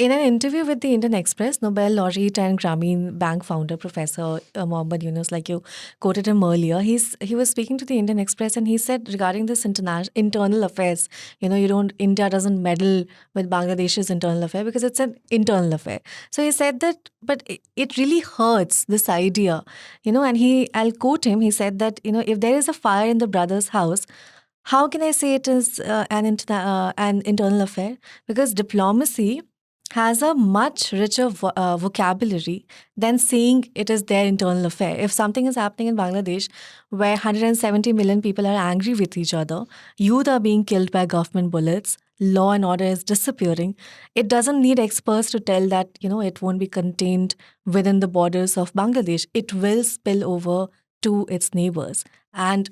in an interview with the Indian Express, Nobel laureate and Grameen Bank founder Professor Mohammad Yunus, like you quoted him earlier, he was speaking to the Indian Express, and he said regarding this internal affairs, India doesn't meddle with Bangladesh's internal affair because it's an internal affair. So he said that, but it really hurts this idea, and I'll quote him. He said that, if there is a fire in the brother's house, how can I say it is an internal affair? Because diplomacy has a much richer vocabulary than saying it is their internal affair. If something is happening in Bangladesh where 170 million people are angry with each other, youth are being killed by government bullets, law and order is disappearing, it doesn't need experts to tell that, it won't be contained within the borders of Bangladesh. It will spill over to its neighbors. And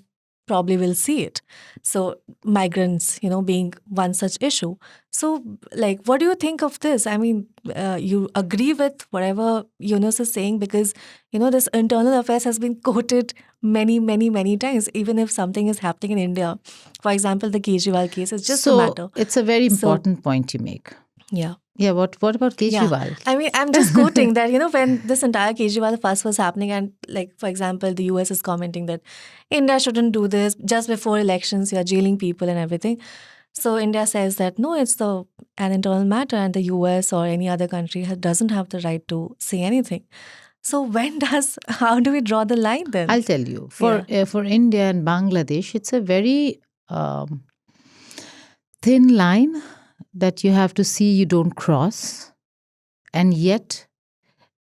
probably will see it. So migrants, being one such issue. So, like, what do you think of this? I mean, you agree with whatever Yunus is saying because, this internal affairs has been quoted many, many, many times, even if something is happening in India. For example, the Kejriwal case is just a matter. It's a very So- important point you make. Yeah. Yeah, what about Kejriwal? I mean, I'm just quoting that, when this entire Kejriwal fuss was happening, and like, for example, the US is commenting that India shouldn't do this just before elections, you're jailing people and everything. So India says that no, it's an internal matter, and the US or any other country doesn't have the right to say anything. So how do we draw the line then? I'll tell you. For India and Bangladesh, it's a very thin line that you have to see you don't cross. And yet,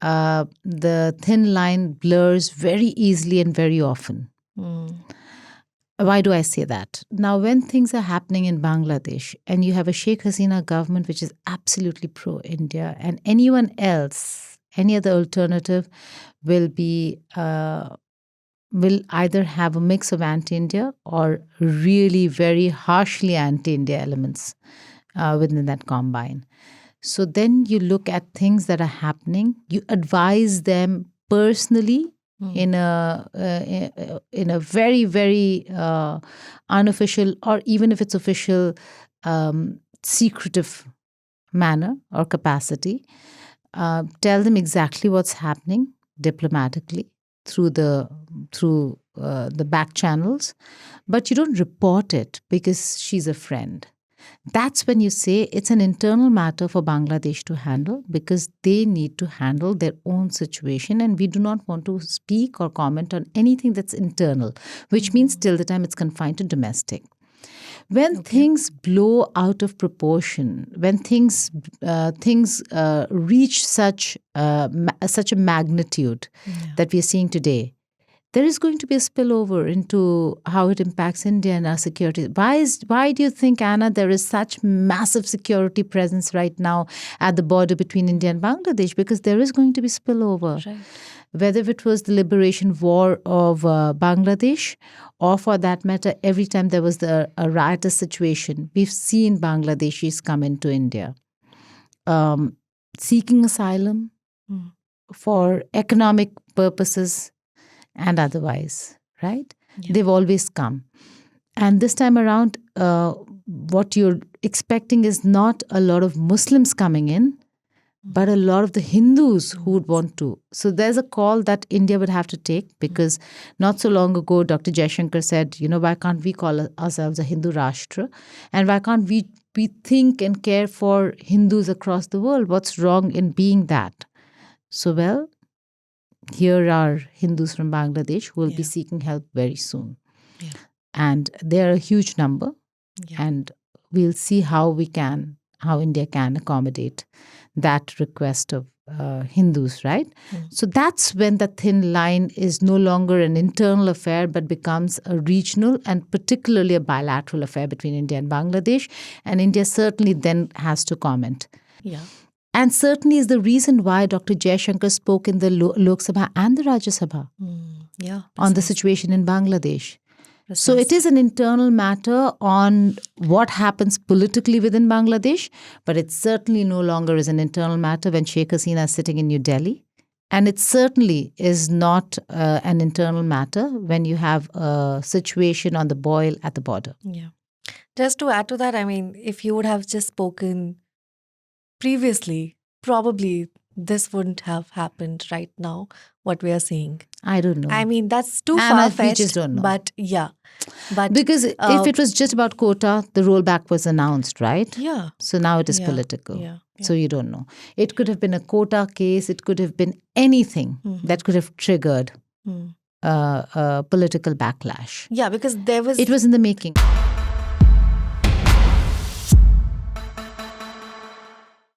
the thin line blurs very easily and very often. Why do I say that? Now, when things are happening in Bangladesh and you have a Sheikh Hasina government which is absolutely pro-India, and anyone else, any other alternative will either have a mix of anti-India or really very harshly anti-India elements within that combine. So then you look at things that are happening, you advise them personally in a very, very unofficial, or even if it's official, secretive manner or capacity. Tell them exactly what's happening diplomatically through the back channels, but you don't report it because she's a friend. That's when you say it's an internal matter for Bangladesh to handle, because they need to handle their own situation, and we do not want to speak or comment on anything that's internal, which means till the time it's confined to domestic. When things blow out of proportion, when things reach such a magnitude that we are seeing today, there is going to be a spillover into how it impacts India and our security. Why do you think, Anna, there is such massive security presence right now at the border between India and Bangladesh? Because there is going to be spillover. Right. Whether it was the liberation war of Bangladesh, or for that matter, every time there was a riotous situation, we've seen Bangladeshis come into India seeking asylum for economic purposes and otherwise, right? Yeah. They've always come. And this time around, what you're expecting is not a lot of Muslims coming in, but a lot of the Hindus who would want to. So there's a call that India would have to take, because not so long ago, Dr. Jaishankar said, why can't we call ourselves a Hindu Rashtra? And why can't we think and care for Hindus across the world? What's wrong in being that? So, well, here are Hindus from Bangladesh who will be seeking help very soon. Yeah. And they're a huge number. Yeah. And we'll see how India can accommodate that request of Hindus, right? So that's when the thin line is no longer an internal affair, but becomes a regional and particularly a bilateral affair between India and Bangladesh. And India certainly then has to comment. Yeah. And certainly is the reason why Dr. Jaishankar spoke in the Lok Sabha and the Rajya Sabha on the situation in Bangladesh. So it is an internal matter on what happens politically within Bangladesh, but it certainly no longer is an internal matter when Sheikh Hasina is sitting in New Delhi. And it certainly is not an internal matter when you have a situation on the boil at the border. Yeah. Just to add to that, I mean, if you would have just spoken previously, probably this wouldn't have happened right now, what we are seeing. I don't know. I mean, that's too Anna, we far-fetched. just don't know. But yeah. But Because if it was just about quota, the rollback was announced, right? yeah. So now it is Yeah, political. yeah, So you don't know. It could have been a quota case. It could have been anything that could have triggered Hmm. a political backlash. Yeah, because there was It was in the making.